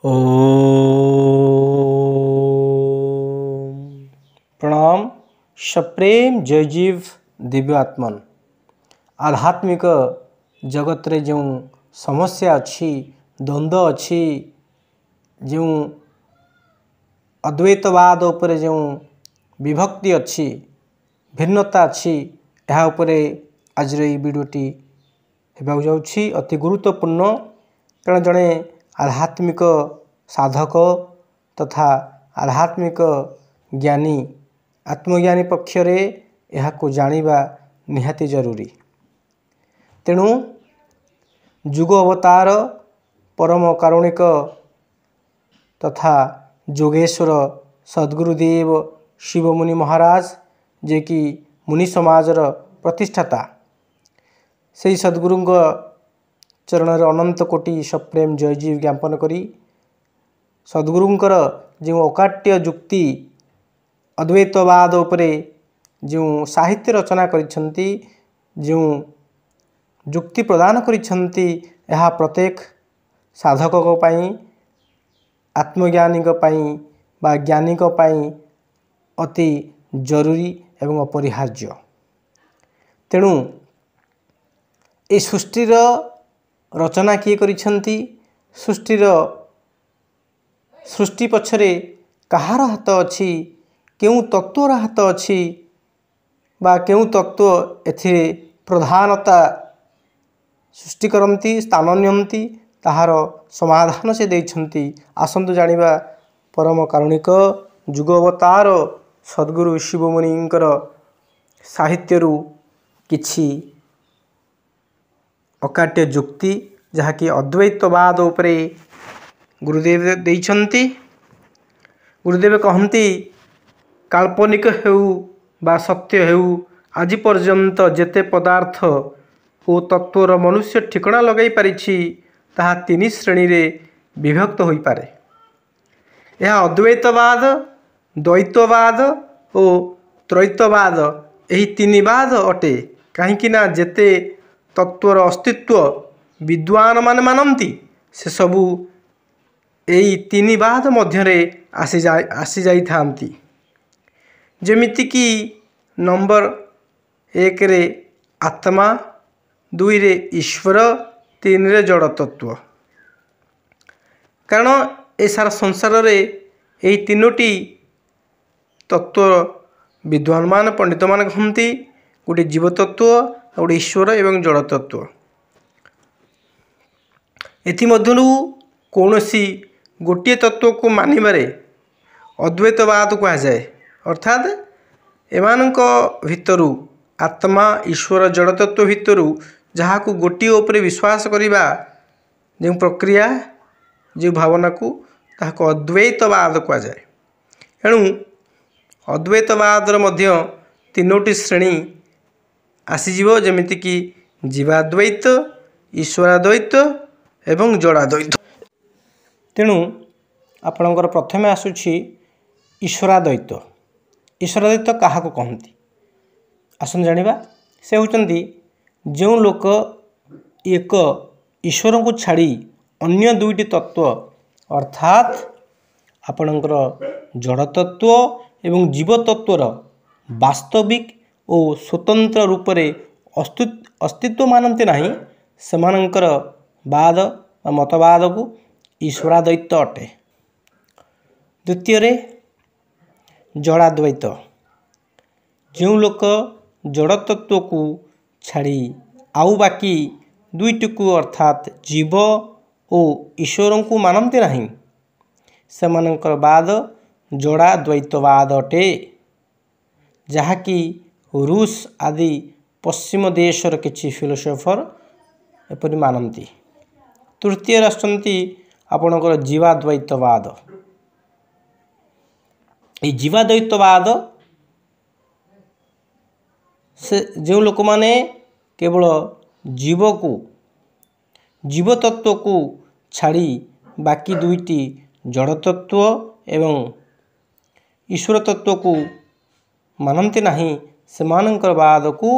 ओम प्रणाम। सप्रेम जय जीव दिव्य आत्मन। आध्यात्मिक जगत रे जो समस्या अच्छी, द्वंद्व अच्छी, जो अद्वैतवाद उपरे जो विभक्ति अच्छी, भिन्नता अच्छी, यह उपरे आज वीडियोटी हेबाक जाउछि अति गुरुत्वपूर्ण। कारण जड़े आध्यात्मिक साधक तथा आध्यात्मिक ज्ञानी आत्मज्ञानी पक्षरे यह जानिबा निहाती जरूरी। तेणु जुग अवतार परम कारुणिक तथा जोगेश्वर सद्गुरुदेव शिवमुनि महाराज जे कि मुनि समाजर प्रतिष्ठाता, से सद्गुरुंग चरण अनंत कोटि सप्रेम जयजीव ज्ञापन करी सद्गुरुंकर जो अकाट्य जुक्ति अद्वैतवाद उपरे जो साहित्य रचना करिछंती, जो जुक्ति प्रदान करिछंती, यह प्रत्येक साधक को पाई, आत्मज्ञानी को पाई बा ज्ञानी को पाई अति जरूरी एवं अपरिहार्य। तेणु ए सृष्टिर रचना किए करिछंती, सृष्टि पछरे कहार हाथ अच्छी, केउ तत्वर हाथ अच्छी बा केउ तत्व एथिरे प्रधानता सृष्टि करती, स्थान नियंती, ताहार समाधान से देइछंती। आसंतु जानिबा परम कारुणिक जुग अवतार सद्गुरु शिवमुनिंकर साहित्यरू किछि अकाट्य जुक्ति जहाँकि अद्वैतवाद उपरे गुरुदेव देइछंती। गुरुदेव कहती काल्पनिक हेउ बा सत्य हेउ, आज पर्यंत जेते पदार्थ ओ तत्वर मनुष्य ठिकणा लगाई पारिछि ताहा तीन श्रेणी रे विभक्त होई पारे। यह अद्वैतवाद, द्वैतवाद ओ त्रैतवाद यही तीन बाद अटे। कहीं ना जेते तत्वर अस्तित्व विद्वान मान मानती से सबू यही तीन बाद मध्यरे आसी जाई थांती। जेमिति कि नंबर 1 रे आत्मा, 2 रे ईश्वर, 3 रे जड़ तत्व। कारण ए सारा संसार रे यही तीनोटी तत्व विद्वान मान पंडित मान कहती, गोटे जीव तत्व, गोटे ईश्वर एवं जड़ तत्व। एथिमध्यरु कौनसी गोटे तत्व को मानिबारे अद्वैतवाद कहा जाए। अर्थात एमानक भितरु आत्मा, ईश्वर, जड़ तत्व भितरु जहाँ को गोटे उपरे विश्वास करिबा जो प्रक्रिया, जो भावना को ताहाको अद्वैतवाद कहा जाए। एणु अद्वैतवाद मध्य तीनोटी श्रेणी आसीजिवो, जेमिति कि जीवाद्वैत, ईश्वराद्वैत एवं जड़ाद्वैत। तेणु आपणकर प्रथमे आसुछि ईश्वराद्वैत। ईश्वराद्वैत क्या कहती आसन जानिबा। से होचंदी जो लोक एक ईश्वर को छाड़ी अन्य दुईटी तत्व अर्थात आपणकर जड़ तत्व एवं जीव तत्वर वास्तविक और स्वतंत्र रूप से अस्तित्व मानते नहीं, सेमानंकर बाद मतवाद को ईश्वराद्वैत अटे। द्वितीय रे जड़ाद्वैत। जो लोक जड़ तत्व को छाड़ी आउ बाकी दुईटी को अर्थात जीव और ईश्वर को मानते नहीं, सेमानंकर बाद जड़ाद्वैतवाद अटे, जहाँकि रूस आदि पश्चिम देशर किछि फिलोसोफर एपरि मानती। तृतीय आसुचंती आपणकर जीवाद्वैतवाद। ये जीवाद्वैतवाद से जो लोक माने केवल जीव को, जीव तत्व को छाड़ी बाकी दुईटी जड़ तत्व एवं ईश्वर तत्व को मानते नहीं, सेमानंकर बाद को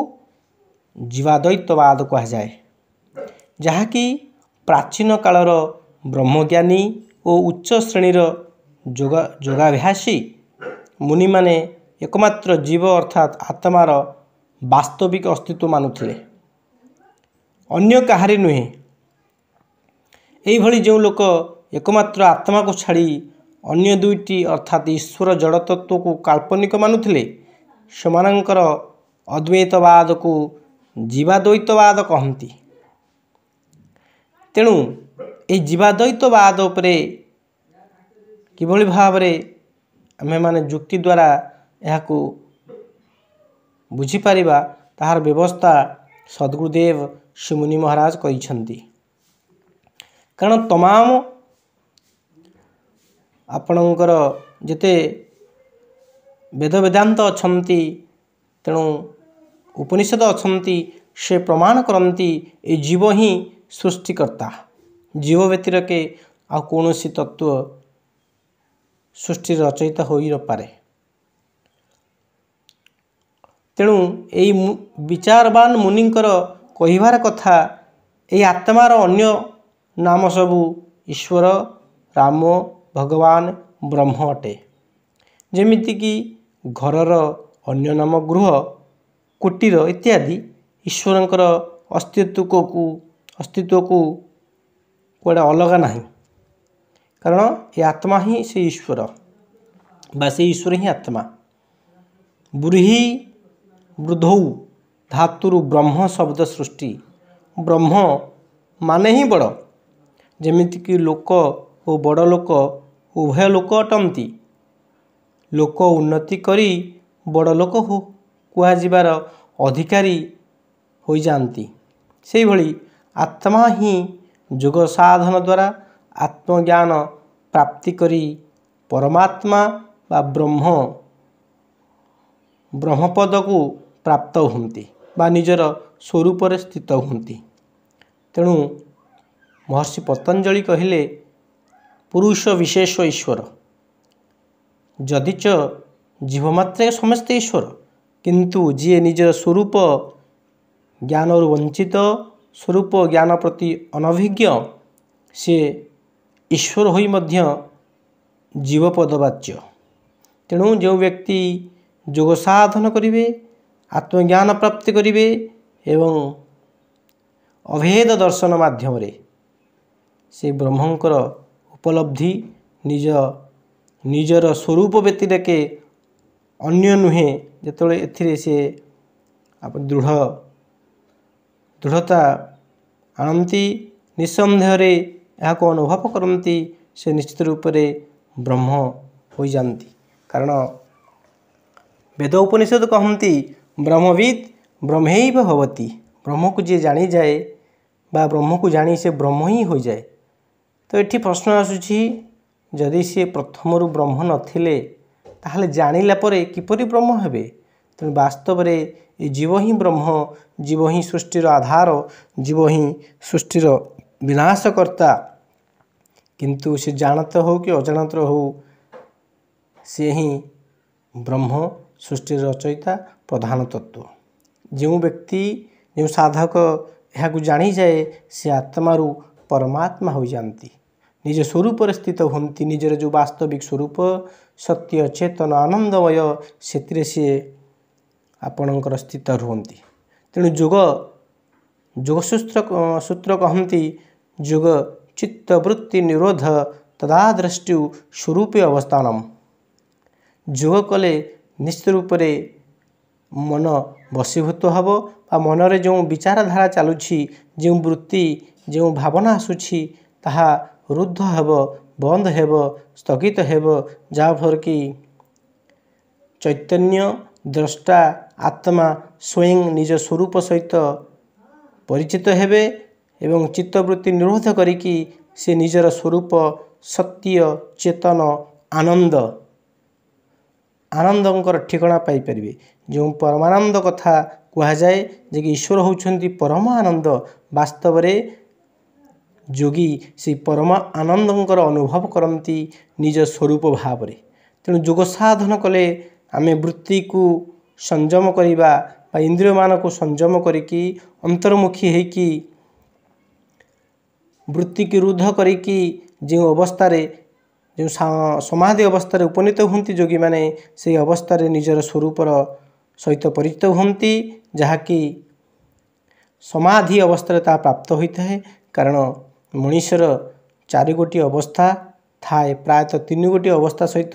जीवाद्वैतवाद कहा जाए। जहाँकि प्राचीन कालर ब्रह्मज्ञानी ଓ ଉଚ୍ଚ ଶ୍ରେଣୀର ଯୋଗାଭ୍ୟାସୀ ମୁନିମାନେ ଏକମାତ୍ର ଜୀବ ଅର୍ଥାତ୍ ଆତ୍ମାର ବାସ୍ତବିକ ଅସ୍ତିତ୍ୱ ମାନୁଥିଲେ, ଅନ୍ୟ କାହାରି ନୁହେଁ। ଏହିଭଳି ଯେଉଁ ଲୋକ ଏକମାତ୍ର ଆତ୍ମାକୁ ଛାଡ଼ି ଅନ୍ୟ ଦୁଇଟି ଅର୍ଥାତ୍ ଈଶ୍ୱର ଜଡ଼ତତ୍ତ୍ୱକୁ କାଳ୍ପନିକ ମାନୁଥିଲେ, ସେମାନଙ୍କର ଅଦ୍ୱୈତବାଦକୁ ଜୀବାଦ୍ୱୈତବାଦ କହନ୍ତି। ତେଣୁ ଏହି ଜୀବାଦ୍ୱୈତବାଦ ଉପରେ କିଭଳି ଭାବରେ ଆମେମାନେ ଯୁକ୍ତି ଦ୍ୱାରା ଏହାକୁ ବୁଝିପାରିବା, ତାହାର ବ୍ୟବସ୍ଥା ସଦ୍ଗୁରୁଦେବ ଶ୍ରୀମୁନି ମହାରାଜ କରିଛନ୍ତି। କାରଣ ତମାମ ଆପଣଙ୍କର ଯେତେ ବେଦ ବେଦାନ୍ତ ଅଛନ୍ତି, ତେଣୁ ଉପନିଷଦ ଅଛନ୍ତି, ସେ ପ୍ରମାଣ କରନ୍ତି ଏ ଜୀବ ହିଁ ସୃଷ୍ଟିକର୍ତ୍ତା। ଜୀବ ବ୍ୟତିରେକେ ଆଉ କୌଣସି ତତ୍ତ୍ୱ ସୃଷ୍ଟିର ରଚୟିତା ହୋଇ ନପାରେ। ତେଣୁ ଏହି ବିଚାରବାନ ମୁନିଙ୍କର କହିବାର କଥା, ଏହି ଆତ୍ମାର ଅନ୍ୟ ନାମ ସବୁ ଈଶ୍ୱର, ରାମ, ଭଗବାନ, ବ୍ରହ୍ମ ଅଟେ। ଯେମିତିକି ଘରର ଅନ୍ୟ ନାମ ଗୃହ, କୁଟୀର ଇତ୍ୟାଦି। ଈଶ୍ୱରଙ୍କର ଅସ୍ତିତ୍ୱକୁ କୁଆଡ଼େ ଅଲଗା ନାହିଁ, କାରଣ ଏ ଆତ୍ମା ହିଁ ସେ ଈଶ୍ୱର ବା ସେ ଈଶ୍ୱର ହିଁ ଆତ୍ମା। ବ୍ରୁହି ବୃଦ୍ଧୌ ଧାତୁରୁ ବ୍ରହ୍ମ ଶବ୍ଦ ସୃଷ୍ଟି। ବ୍ରହ୍ମ ମାନେ ହିଁ ବଡ଼। ଯେମିତିକି ଲୋକ ଓ ବଡ଼ ଲୋକ ଉଭୟ ଲୋକ ଅଟନ୍ତି। ଲୋକ ଉନ୍ନତି କରି ବଡ଼ ଲୋକ କୁହାଯିବାର ଅଧିକାରୀ ହୋଇଯାଆନ୍ତି। ସେହିଭଳି ଆତ୍ମା ହିଁ ଯୋଗ ସାଧନ ଦ୍ୱାରା ଆତ୍ମଜ୍ଞାନ ପ୍ରାପ୍ତି କରି ପରମାତ୍ମା ବା ବ୍ରହ୍ମପଦକୁ ପ୍ରାପ୍ତ ହୁଅନ୍ତି ବା ନିଜର ସ୍ୱରୂପରେ ସ୍ଥିତ ହୁଅନ୍ତି। ତେଣୁ ମହର୍ଷି ପତଞ୍ଜଳି କହିଲେ, ପୁରୁଷ ବିଶେଷ ଈଶ୍ୱର। ଯଦିଚ ଜୀବ ମାତ୍ରେ ସମସ୍ତେ ଈଶ୍ୱର, କିନ୍ତୁ ଯିଏ ନିଜର ସ୍ୱରୂପ ଜ୍ଞାନରୁ ବଞ୍ଚିତ, ସ୍ୱରୂପ ଜ୍ଞାନ ପ୍ରତି ଅନଭିଜ୍ଞ, ସିଏ ଈଶ୍ୱର ହୋଇ ମଧ୍ୟ ଜୀବପଦବାଚ୍ୟ। ତେଣୁ ଯେଉଁ ବ୍ୟକ୍ତି ଯୋଗ ସାଧନ କରିବେ, ଆତ୍ମଜ୍ଞାନ ପ୍ରାପ୍ତି କରିବେ ଏବଂ ଅଭେଦ ଦର୍ଶନ ମାଧ୍ୟମରେ ସେ ବ୍ରହ୍ମଙ୍କର ଉପଲବ୍ଧି ନିଜର ସ୍ୱରୂପ ବ୍ୟତିରେକେ ଅନ୍ୟ ନୁହେଁ, ଯେତେବେଳେ ଏଥିରେ ସେ ଦୃଢ଼ତା ଆଣନ୍ତି, ନିଃସନ୍ଦେହରେ ଏହାକୁ ଅନୁଭବ କରନ୍ତି, ସେ ନିଶ୍ଚିତ ରୂପରେ ବ୍ରହ୍ମ ହୋଇଯାନ୍ତି। କାରଣ ବେଦ ଉପନିଷଦ କହନ୍ତି, ବ୍ରହ୍ମବିଦ୍ ବ୍ରହ୍ମୈବ ଭବତି। ବ୍ରହ୍ମକୁ ଯିଏ ଜାଣିଯାଏ ବା ବ୍ରହ୍ମକୁ ଜାଣି ସେ ବ୍ରହ୍ମ ହିଁ ହୋଇଯାଏ। ତ ଏଠି ପ୍ରଶ୍ନ ଆସୁଛି, ଯଦି ସିଏ ପ୍ରଥମରୁ ବ୍ରହ୍ମ ନଥିଲେ, ତାହେଲେ ଜାଣିଲା ପରେ କିପରି ବ୍ରହ୍ମ ହେବେ? ତେଣୁ ବାସ୍ତବରେ ଏ ଜୀବ ହିଁ ବ୍ରହ୍ମ, ଜୀବ ହିଁ ସୃଷ୍ଟିର ଆଧାର, ଜୀବ ହିଁ ସୃଷ୍ଟିର ବିନାଶକର୍ତ୍ତା। କିନ୍ତୁ ସେ ଜାଣତ ହେଉ କି ଅଜାଣତ ହେଉ, ସେ ହିଁ ବ୍ରହ୍ମ, ସୃଷ୍ଟିର ରଚୟିତା, ପ୍ରଧାନ ତତ୍ତ୍ୱ। ଯେଉଁ ବ୍ୟକ୍ତି, ଯେଉଁ ସାଧକ ଏହାକୁ ଜାଣିଯାଏ, ସେ ଆତ୍ମାରୁ ପରମାତ୍ମା ହୋଇଯାଆନ୍ତି, ନିଜ ସ୍ୱରୂପରେ ସ୍ଥିତ ହୁଅନ୍ତି। ନିଜର ଯେଉଁ ବାସ୍ତବିକ ସ୍ୱରୂପ ସତ୍ୟ ଚେତନ ଆନନ୍ଦମୟ, ସେଥିରେ ସିଏ ଆପଣଙ୍କର ସ୍ଥିତ ରୁହନ୍ତି। ତେଣୁ ଯୋଗସୂତ୍ର କହନ୍ତି, ଯୋଗ ଚିତ୍ତବୃତ୍ତି ନିରୋଧ ତଦାଦୃଷ୍ଟୁ ସ୍ୱରୂପେ ଅବସ୍ଥାନମ୍। ଯୋଗ କଲେ ନିଶ୍ଚିତ ରୂପରେ ମନ ବଶୀଭୂତ ହେବ ବା ମନରେ ଯେଉଁ ବିଚାରଧାରା ଚାଲୁଛି, ଯେଉଁ ବୃତ୍ତି, ଯେଉଁ ଭାବନା ଆସୁଛି, ତାହା ରୁଦ୍ଧ ହେବ, ବନ୍ଦ ହେବ, ସ୍ଥଗିତ ହେବ, ଯାହାଫଳରେ କି ଚୈତନ୍ୟ ଦ୍ରଷ୍ଟା ଆତ୍ମା ସ୍ୱୟଂ ନିଜ ସ୍ୱରୂପ ସହିତ ପରିଚିତ ହେବେ ଏବଂ ଚିତ୍ତବୃତ୍ତି ନିରୋଧ କରିକି ସେ ନିଜର ସ୍ୱରୂପ ସତ୍ୟ ଚେତନ ଆନନ୍ଦଙ୍କର ଠିକଣା ପାଇପାରିବେ। ଯେଉଁ ପରମାନନ୍ଦ କଥା କୁହାଯାଏ, ଯେ କି ଈଶ୍ୱର ହେଉଛନ୍ତି ପରମ ଆନନ୍ଦ, ବାସ୍ତବରେ ଯୋଗୀ ସେହି ପରମ ଆନନ୍ଦଙ୍କର ଅନୁଭବ କରନ୍ତି ନିଜ ସ୍ୱରୂପ ଭାବରେ। ତେଣୁ ଯୋଗ ସାଧନ କଲେ ଆମେ ବୃତ୍ତିକୁ ସଂଯମ କରିବା ବା ଇନ୍ଦ୍ରିୟମାନଙ୍କୁ ସଂଯମ କରିକି ଅନ୍ତର୍ମୁଖୀ ହେଇକି ବୃତ୍ତିକୁ ରୁଦ୍ଧ କରିକି जो अवस्था जो समाधि अवस्था उपनीत होती योगी मैंने से अवस्था निजर स्वरूपर सहित परिचित होती जहाँकि समाधि अवस्था ता प्राप्त होता है। कारण मनुष्यर 4 गोटी अवस्था थाए प्रायतः 3 गोटी अवस्था सहित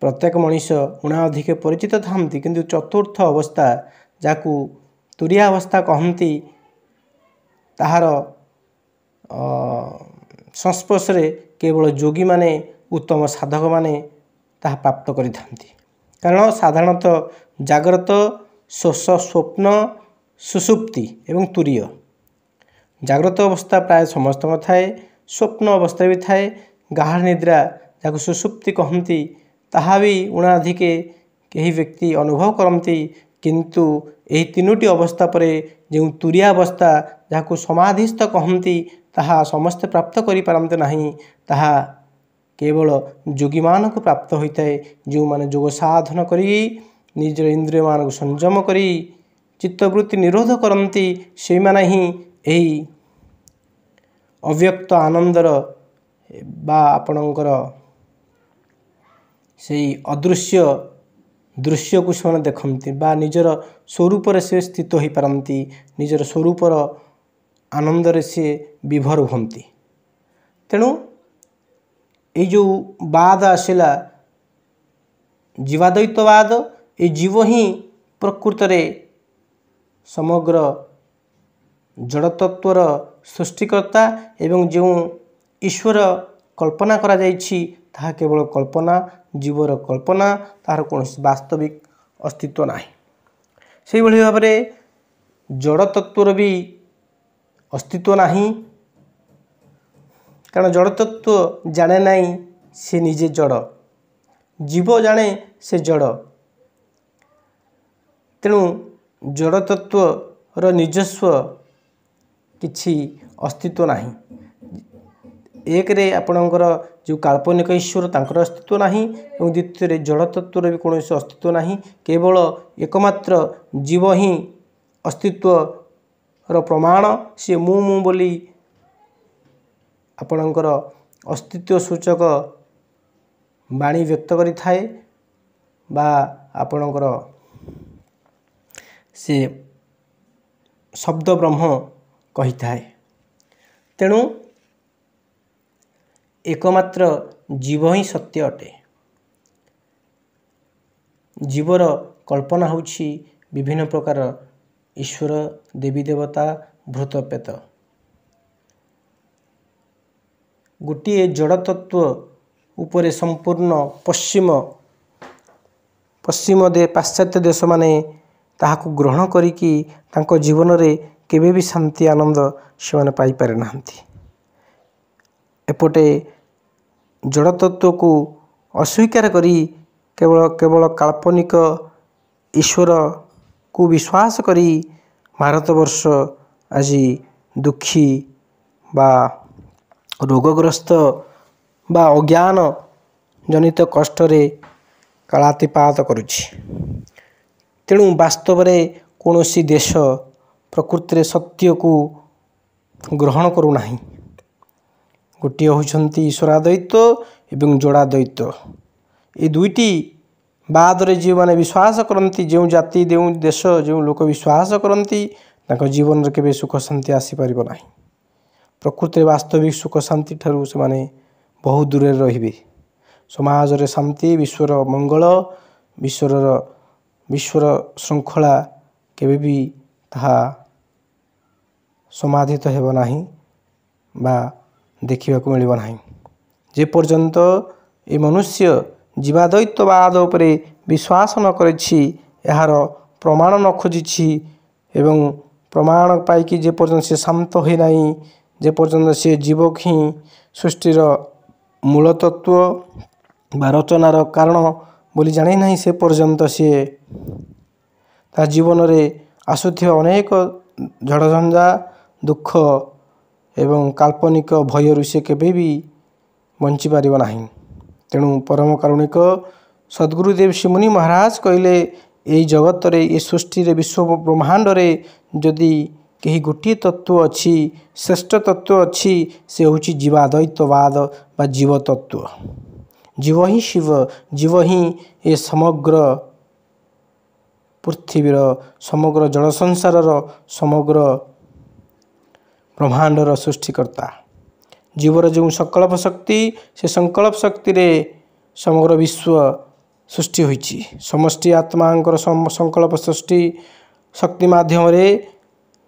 प्रत्येक मनुष्य उणाधिक परिचित था किंतु चतुर्थ अवस्था जाकू तुरिया अवस्था कहती ताहार संस्पर्श केवल योगी माने उत्तम साधक माने ताहा प्राप्त करिथांती। कारण साधारणतः जाग्रत स्वप्न सुसुप्ति एवं तुरीय जाग्रत अवस्था प्राय समस्त थाए स्वप्न अवस्था भी थाए गाढ़ निद्रा जाको सुसुप्ति कहती ताहा भी उणाधिके कई व्यक्ति अनुभव करती किंतु यही 3टी अवस्था पर जो तुरिया अवस्था जहाँ समाधिस्थ कहती ताहा समस्ते प्राप्त करि पारंते नहीं ताहा केवल योगी मान को प्राप्त होता है जो माने योग साधन करी निज इंद्रिय मान को संयम करी चित्तवृत्ति निरोध करती से माने ही यही अव्यक्त आनंदर बा आपणकर से अदृश्य दृश्य को से देखती बा निजर स्वरूप से स्थित हो पारती निजर स्वरूपर आनंदरे से विभोर होती। तेणु ये जो बाद आसला जीवाद्वैतवाद ये जीव ही प्रकृत समग्र जड़तत्वर सृष्टिकर्ता एवं जो ईश्वर कल्पना करा जाइछि ताहा केवल कल्पना जीवर कल्पना तार कौन वास्तविक अस्तित्व नहीं। से भाई भाव में जड़तत्वर भी अस्तित्व नहीं कारण जड़तत्व जाने नहीं से निजे जड़ जीव जाने से जड़ तेणु जड़तत्वर निजस्व किछि अस्तित्व नहीं। एक रे आपणकर जो काल्पनिक ईश्वर तांकर अस्तित्व नहीं और द्वितीय जड़तत्वर भी कौन अस्तित्व नहीं केवल एकमात्र जीव ही अस्तित्वर प्रमाण सी मु बोली आपणकर अस्तित्व सूचक बाणी व्यक्त करि थाए बा आपणकर से शब्द ब्रह्म कही थाए। तेणु एकमात्र जीव ही सत्य अटे। जीवर कल्पना होछि विभिन्न प्रकार ईश्वर देवी देवता भूत प्रेत गोटे जड़तत्व उपरे संपूर्ण पश्चिम पाश्चात्य देश माने ताहाकु ग्रहण करिकी तांको जीवन रे केबे भी शांति आनंद से माने पाई पारे नाहंती। एपटे जड़तत्व को अस्वीकार करी केवल काल्पनिक ईश्वर को विश्वास करी भारतवर्ष आज दुखी बा रोगग्रस्त बा अज्ञान जनित कष्ट रे कालातिपात करुछि। तेणु वास्तव में कौन सी देश प्रकृति सत्य को ग्रहण करूना। गोटे होती ईश्वराद्वैत एवं जड़ाद्वैत ये दुईटी बाद रे जो मैंने विश्वास करती जो जाति जो देश जो लोक विश्वास करती जीवन में केवे सुख शांति आसीपर ना। प्रकृति वास्तविक सुख शांति ठारू से माने बहुत दूर रे समाज रे शांति विश्वर मंगल विश्वर श्रृंखला केवे भी ताहा समाधित हेब नाही बा देखा मिल ना। जे पर्यंत ए मनुष्य जीवाद्वैतवाद उपरे विश्वास न करिछि यार प्रमाण न खोजिछि एवं प्रमाण पाइकी जे पर्यंत से शांत हो नहीं जे पर्यंत से जीवक ही सृष्टिर मूल तत्व बा रचनार कारण बोली जाने नहीं से पर्यंत सी ता जीवन रे आसुथिबा अनेक झड़झंझा दुख एवं काल्पनिक भयरु से केबे भी बंची पारिबो नाही। तेणु परम कारुणिक सद्गुरुदेव श्रीमुनि महाराज कहले ये जगत रे ये सृष्टि रे विश्व ब्रह्मांड रे जदि कहीं गोटे तत्व अच्छी श्रेष्ठ तत्व अच्छी से हूँ जीवाद्वैतवाद बा जीव तत्व। जीव ही शिव, जीव ही ए समग्र पृथ्वीर समग्र जल संसारर समग्र ब्रह्मांडर सृष्टिकर्ता। जीवर जो संकल्प शक्ति से संकल्प शक्ति रे समग्र विश्व सृष्टि होइछि। समष्टि आत्मांकर संकल्प सृष्टि शक्ति माध्यम रे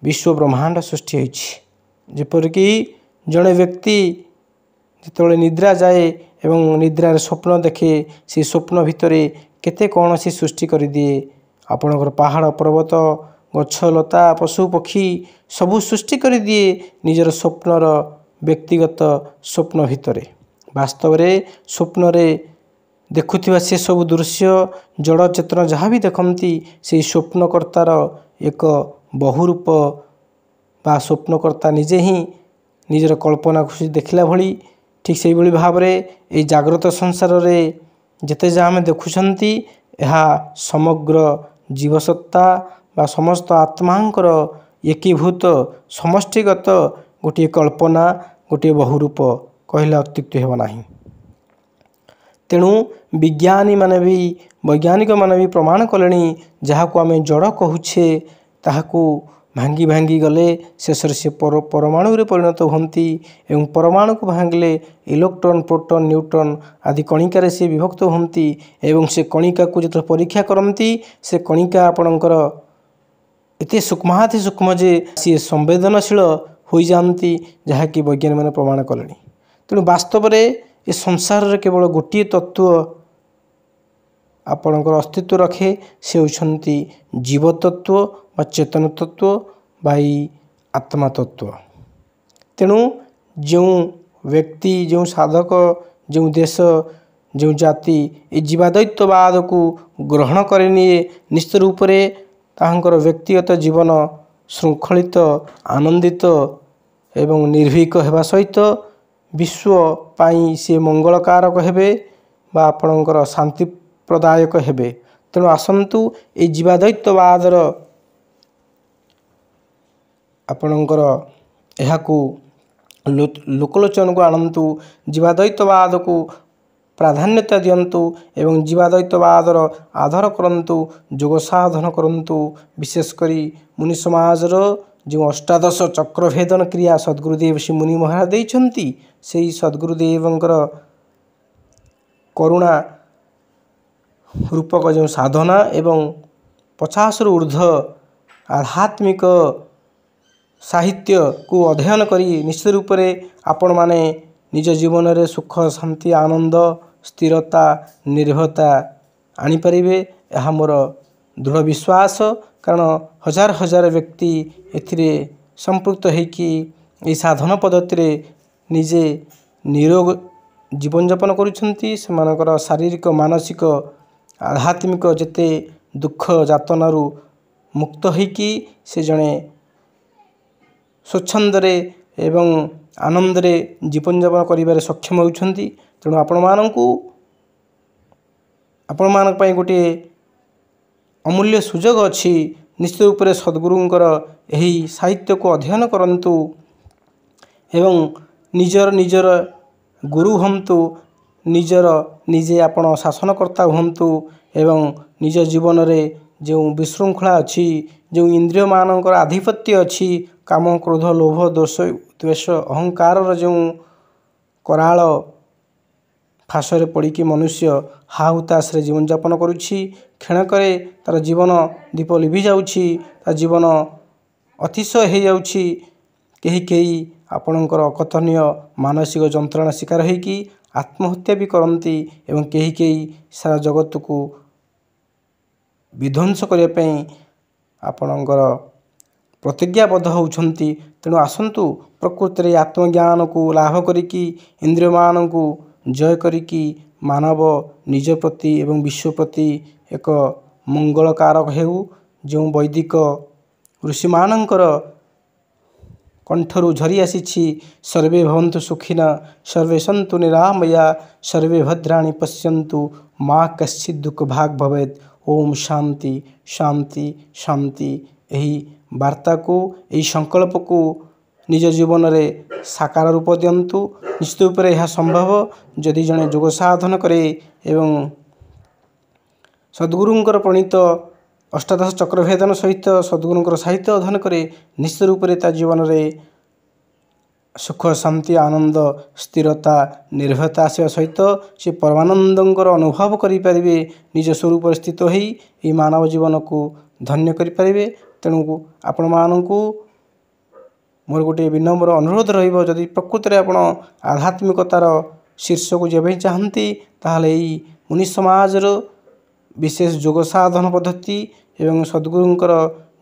विश्व ब्रह्मांड सृष्टि होइछि। जेपरिक जड़े व्यक्ति जिते निद्रा जाए एवं निद्रार स्वप्न देखे से स्वप्न भितर केते कौन सी सृष्टि कर दिए। आपणकर पहाड़ पर्वत गछ लता पशु पक्षी सबू सृष्टि कर दिए निजर स्वप्नर व्यक्तिगत स्वप्न भितर। वास्तव में स्वप्न रे देखुथिबा से सब दृश्य जड़ चेतन जहाँ भी देखती से स्वप्नकर्तार एक बहुरूप बा स्वप्नकर्ता निजे ही निजर कल्पना खुशी देखला भली। ठीक से भाई भाव ये जाग्रत संसार रे जेते जा आम देखुंती यह समग्र जीवसत्ता बा समस्त आत्मांकर एकीभूत समष्टिगत गोटे कल्पना गोटे बहुरूप कहले अत्युक्ति हेब नाही। तेणु विज्ञानी माने भी वैज्ञानिक माने भी प्रमाण कले जहाँ को आम जड़ कहूचे ताहाकू भांगी भांगी गले शेष से परमाणु रे परिणत होती एवं परमाणु को भांगले इलेक्ट्रॉन प्रोटॉन न्यूट्रॉन आदि कणिकार से विभक्त होती एवं से कणिका को जो परीक्षा करती से कणिका आपणकर एते सूक्ष्माति सूक्ष्म जे सी संवेदनशील हो जाती जहाँकि वैज्ञानिक मैंने प्रमाण कले। तेणु वास्तव में ये संसार रे केवल गोटे तत्व आपणकर अस्तित्व रखे से होती जीव तत्व बा चेतन तत्व बाई आत्मा तत्व। तेणु जो व्यक्ति जो साधक जो देश जो जाति ये जीवाद्वैतवाद को ग्रहण करनिए निश्चित रूप से ताहांकर व्यक्तिगत जीवन श्रृंखलित आनंदित एवं निर्भीक होगा सहित विश्व पाई से मंगलकारक हेबे बा आपणकर शांति प्रदायक हेबे। तेणु आसंतु ये जीवाद्वैतवादर आपणकर एहाकू लोकलोचन को आणंतु जीवाद्वैतवाद को प्राधान्यता दियंतु एवं जीवाद्वैतवादर आदर करंतु जोग साधन करंतु। विशेषकर मुनि समाजर जो अष्टादश चक्रभेदन क्रिया सद्गुरुदेव श्री मुनि महाराज देइछंती सेही सद्गुरुदेवंकर करुणा रूपक जो साधना एवं 50 रु ऊर्ध्व आध्यात्मिक साहित्य को अध्ययन करी निश्चित रूप से आपण माने निज जीवन में सुख शांति आनंद स्थिरता निर्भयता आनीपारे यह मोर दृढ़ विश्वास। कारण हजार हजार व्यक्ति एथिरे संपृक्त होइकि ए साधन पद्धति निजे निरोग जीवन यापन करुछंती। सेमानकर शारीरिक मानसिक आध्यात्मिक जेते दुख यातनारू मुक्त होइकि से जड़े स्वच्छंदरे एवं आनंदरे जीवन यापन करिबारे सक्षम होउछंती। तेणु आपण मानक पई गोटे अमूल्य सुजोग अच्छी। निश्चित रूप से सद्गुरुंकर यही साहित्य को अध्ययन करंतु एवं निजर निजर गुरु हंतु निजर निजे आपण शासनकर्ता हंतु एवं निज जीवन रे जो विशृंखला अच्छी जो इंद्रिय मानकर आधिपत्य अच्छी काम क्रोध लोभ दोष द्वेष अहंकार जो कराल फाशरे पड़ी मनुष्य हाहुताश जीवन यापन करुछि। क्षणक तार जीवन दीप लिभि जाउछि, तार जीवन अतिशय हो जाउछि। केही केही आपणकर अकथनीय मानसिक जंत्रणा शिकार होइकि आत्महत्या भी करती एवं केही केही सारा जगत को विध्वंस करने आपणकर प्रतिज्ञाबद्ध होउछंती। तेणु आसंतु प्रकृति रे आत्मज्ञान को लाभ करिकी इंद्रिय मान को जय करिकी मानव निज प्रति एवं विश्व प्रति एक मंगलकारक हेउ। जो वैदिक ऋषि मानकर कंठरू झरी आसी सर्वे भवन्तु सुखिना सर्वे सन्तु निरामया सर्वे भद्राणि पश्यन्तु माँ कश्चित् दुःख भाग भवेत्। ओम शांति शांति शांति। यही ବାର୍ତ୍ତା को यही संकल्प को निज जीवन में साकार रूप दिंतु। निश्चित रूप से यह संभव जदि जड़े जोग साधन करे एवं सद्गुरुंकर प्रणीत अष्टादश चक्रभेदन सहित सद्गुरुंकर साहित्य अध्ययन करे निश्चित रूप से ता जीवन में सुख शांति आनंद स्थिरता निर्भयता आसवा सहित से परमानंदर अनुभव करें निज स्वरूप स्थित हो मानव जीवन को धन्य करें। तेणु आपण मानू मोर गोटे विनम्र अनुरोध रही प्रकृत में आप आध्यात्मिकतार शीर्ष को जब चाहती ताहले मुनि समाजर विशेष जोग साधन पद्धति एवं सद्गुरुंकर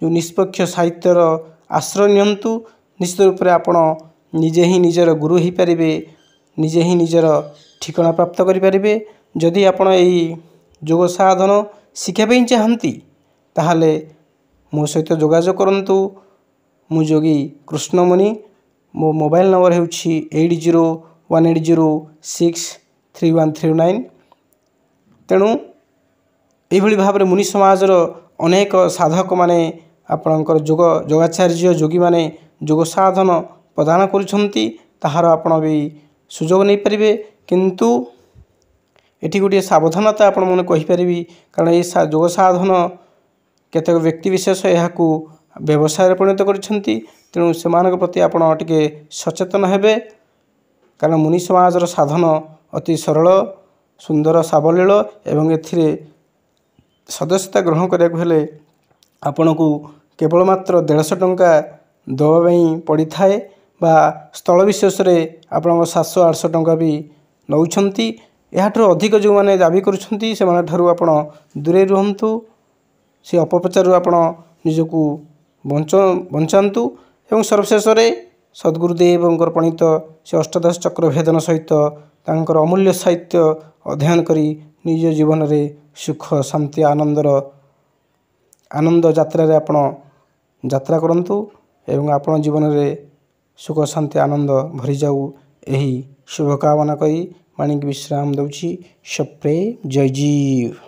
जो निष्पक्ष साहित्यर आश्रय नियंतु। निश्चित रूप से आपण निजे ही निजर गुरु हो पारे निजे ही निजर ठिकाना प्राप्त करें। जदि आपण यही जोग साधन शिखापी चाहती ताहले मो सहित जोगाजोग करंतु। मु जोगी कृष्णमुनि मो मोबाइल नंबर है 8018063139। तेणु यही भाव में मुनि समाजर अनेक साधक माने आपणकर जोगाचार्य जोगी माने जोग साधन प्रदान करुछंती ताहार आपण भी सुजोग नहीं पारे। किंतु एटी गोटे सावधानता आपण मैंने कहीपरि कारण ये जोग साधन केतेक व्यक्ति विशेष यहाँ व्यवसाय परिणत करछंती। तेणु से प्रति आपण टिके सचेतन हेबे कारण मुनि समाजर साधन अति सरल सुंदर सावलील एवं एथिरे सदस्यता ग्रहण करने को हेले आपन को केवल मात्र 150 टंका दवाई पड़ी थाए बा स्थल विशेष आप 700-800 टंका भी नौछंती। याठू अधिक जो मैंने दाबी करुछंती से माने ठारू आपण दूरे रुहंतु। से अपप्रचार आपण निजको बंचातु एवं सर्वशेष सद्गुरुदेव प्रणीत से अष्टादश चक्रभेदन सहित तांकर अमूल्य साहित्य अध्ययन करी निज जीवन में सुख शांति आनंद यात्रा आपण यात्रा करंतु एवं आपण जीवन में सुख शांति आनंद भरी जाऊ यही शुभकामना करी माणिक विश्राम दौची। सप्रे जय जीव।